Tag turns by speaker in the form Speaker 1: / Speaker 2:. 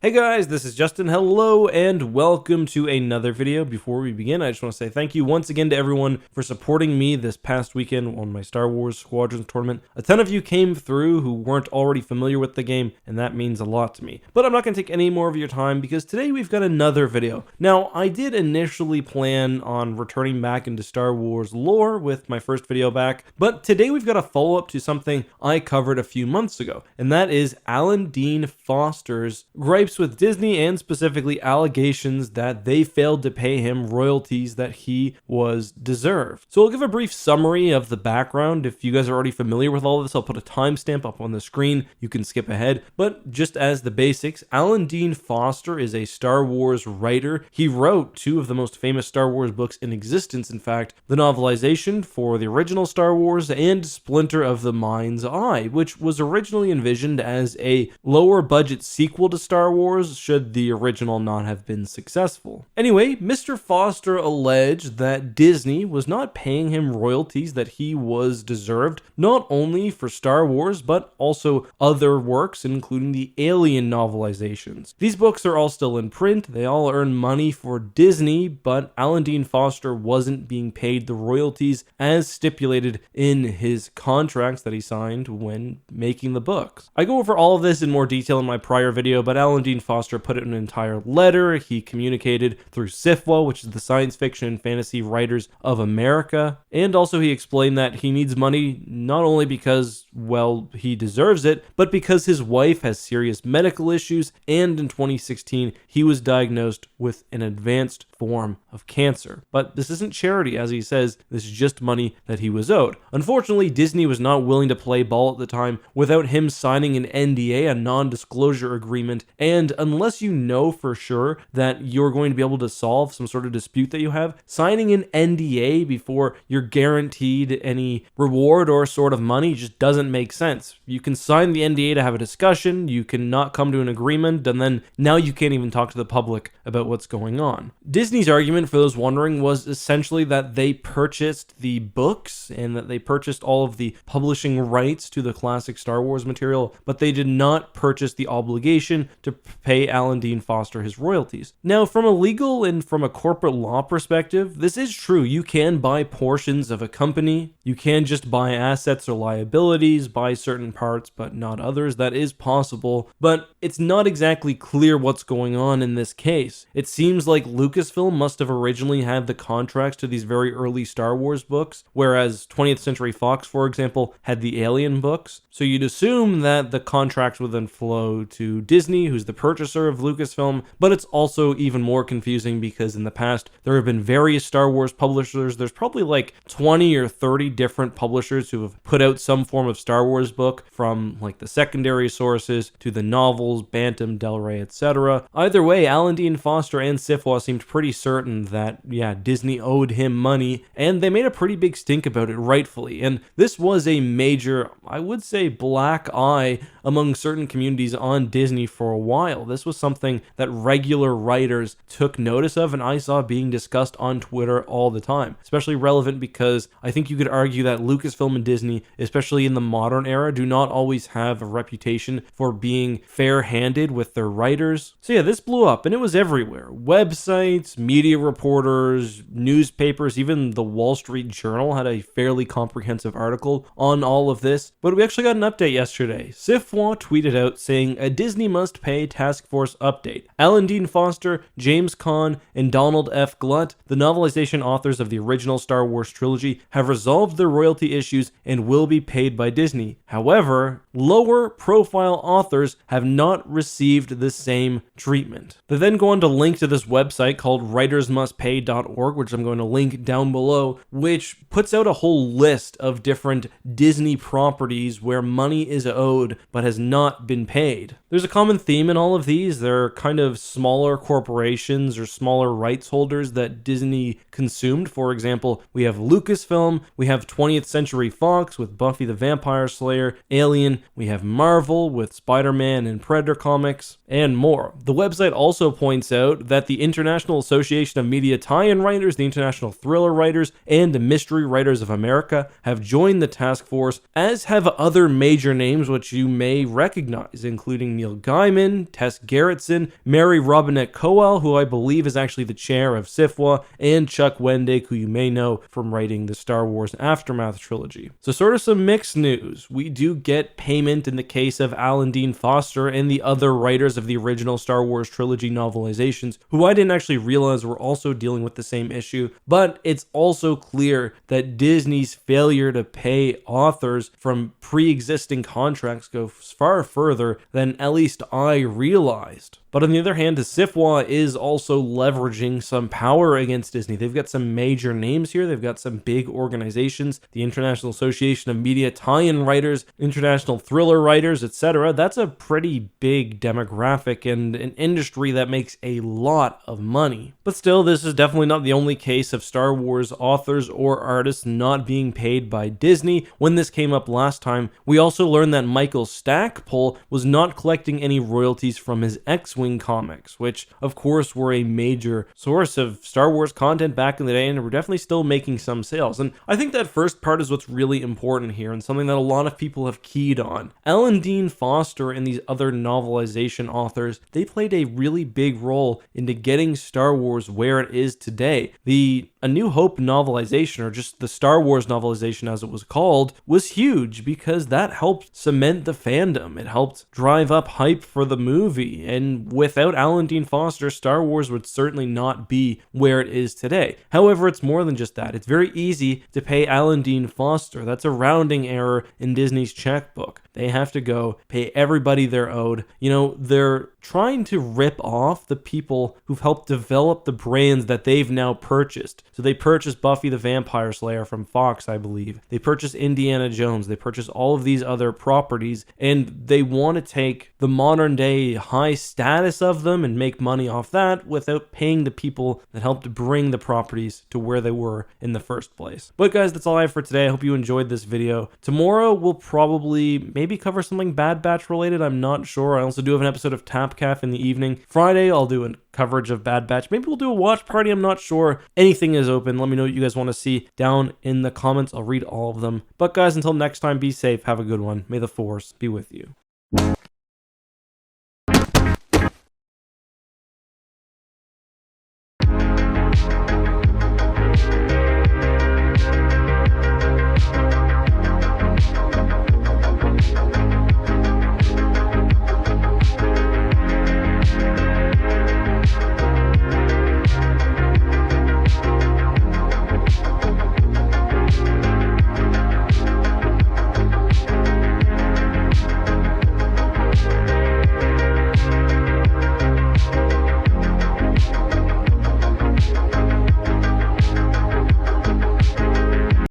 Speaker 1: Hey guys, this is Justin. Hello and welcome to another video. Before we begin, I just want to say thank you once again to everyone for supporting me this past weekend on my Star Wars Squadrons tournament. A ton of you came through who weren't already familiar with the game, and that means a lot to me. But I'm not going to take any more of your time because today we've got another video. Now, I did initially plan on returning back into Star Wars lore with my first video back, but today we've got a follow-up to something I covered a few months ago, and that is Alan Dean Foster's gripes with Disney and specifically allegations that they failed to pay him royalties that he was deserved. So I'll give a brief summary of the background. If you guys are already familiar with all of this, I'll put a timestamp up on the screen. You can skip ahead. But just as the basics, Alan Dean Foster is a Star Wars writer. He wrote two of the most famous Star Wars books in existence, in fact, the novelization for the original Star Wars and Splinter of the Mind's Eye, which was originally envisioned as a lower budget sequel to Star Wars should the original not have been successful. Anyway, Mr. Foster alleged that Disney was not paying him royalties that he was deserved, not only for Star Wars, but also other works, including the Alien novelizations. These books are all still in print, they all earn money for Disney, but Alan Dean Foster wasn't being paid the royalties as stipulated in his contracts that he signed when making the books. I go over all of this in more detail in my prior video, but Alan Dean Foster put it in an entire letter. He communicated through SFWA, which is the Science Fiction and Fantasy Writers of America, and also he explained that he needs money not only because, well, he deserves it, but because his wife has serious medical issues, and in 2016 he was diagnosed with an advanced form of cancer. But this isn't charity, as he says, this is just money that he was owed. Unfortunately, Disney was not willing to play ball at the time without him signing an NDA, a non-disclosure agreement, and unless you know for sure that you're going to be able to solve some sort of dispute that you have, signing an NDA before you're guaranteed any reward or sort of money just doesn't make sense. You can sign the NDA to have a discussion, you can not come to an agreement, and then now you can't even talk to the public about what's going on. Disney's argument, for those wondering, was essentially that they purchased the books and that they purchased all of the publishing rights to the classic Star Wars material, but they did not purchase the obligation to pay Alan Dean Foster his royalties. Now, from a legal and from a corporate law perspective, this is true. You can buy portions of a company. You can just buy assets or liabilities, buy certain parts, but not others. That is possible, but it's not exactly clear what's going on in this case. It seems like Lucasfilm must have originally had the contracts to these very early Star Wars books, whereas 20th Century Fox, for example, had the Alien books. So you'd assume that the contracts would then flow to Disney, who's the purchaser of Lucasfilm, but it's also even more confusing because in the past there have been various Star Wars publishers. There's probably like 20 or 30 different publishers who have put out some form of Star Wars book, from like the secondary sources to the novels, Bantam, Del Rey, etc. Either way, Alan Dean Foster and SFWA seemed pretty certain that, yeah, Disney owed him money, and they made a pretty big stink about it, rightfully. And this was a major, I would say, black eye among certain communities on Disney for a while. This was something that regular writers took notice of, and I saw being discussed on Twitter all the time. Especially relevant because I think you could argue that Lucasfilm and Disney, especially in the modern era, do not always have a reputation for being fair-handed with their writers. So yeah, this blew up, and it was everywhere. Websites, media reporters, newspapers, even the Wall Street Journal had a fairly comprehensive article on all of this. But we actually got an update yesterday. SFWA tweeted out saying, "A Disney must pay task force update. Alan Dean Foster, James Caan, and Donald F. Glut, the novelization authors of the original Star Wars trilogy, have resolved their royalty issues and will be paid by Disney. However, lower profile authors have not received the same treatment." They then go on to link to this website called writersmustpay.org, which I'm going to link down below, which puts out a whole list of different Disney properties where money is owed but has not been paid. There's a common theme in all of these. They're kind of smaller corporations or smaller rights holders that Disney consumed. For example, we have Lucasfilm, we have have 20th Century Fox with Buffy the Vampire Slayer, Alien, we have Marvel with Spider-Man and Predator comics, and more. The website also points out that the International Association of Media Tie-in Writers, the International Thriller Writers, and the Mystery Writers of America have joined the task force, as have other major names which you may recognize, including Neil Gaiman, Tess Gerritsen, Mary Robinette Kowal, who I believe is actually the chair of SIFWA, and Chuck Wendig, who you may know from writing the Star Wars Aftermath trilogy. So sort of some mixed news. We do get payment in the case of Alan Dean Foster and the other writers of the original Star Wars trilogy novelizations, who I didn't actually realize were also dealing with the same issue, but it's also clear that Disney's failure to pay authors from pre-existing contracts goes far further than at least I realized. But on the other hand, the SIFWA is also leveraging some power against Disney. They've got some major names here. They've got some big organizations, the International Association of Media Tie-in Writers, International Thriller Writers, etc. That's a pretty big demographic and an industry that makes a lot of money. But still, this is definitely not the only case of Star Wars authors or artists not being paid by Disney. When this came up last time, we also learned that Michael Stackpole was not collecting any royalties from his X-Wing comics, which of course were a major source of Star Wars content back in the day and were definitely still making some sales. And I think that first part is what's really important here and something that a lot of people have keyed on. Alan Dean Foster and these other novelization authors, they played a really big role into getting Star Wars where it is today. The A New Hope novelization, or just the Star Wars novelization as it was called, was huge because that helped cement the fandom. It helped drive up hype for the movie, and without Alan Dean Foster, Star Wars would certainly not be where it is today. However, it's more than just that. It's very easy to pay Alan Dean Foster. That's a rounding error in Disney's checkbook. They have to go pay everybody they're owed. You know, they're trying to rip off the people who've helped develop the brands that they've now purchased. So they purchased Buffy the Vampire Slayer from Fox, I believe. They purchased Indiana Jones. They purchased all of these other properties, and they want to take the modern day high status of them and make money off that without paying the people that helped bring the properties to where they were in the first place. But guys, that's all I have for today. I hope you enjoyed this video. Tomorrow we'll probably maybe cover something Bad Batch related. I'm not sure. I also do have an episode of Tap Caf in the evening. Friday I'll do a coverage of Bad Batch. Maybe we'll do a watch party. I'm not sure. Anything is open. Let me know what you guys want to see down in the comments. I'll read all of them. But guys, until next time, be safe. Have a good one. May the Force be with you.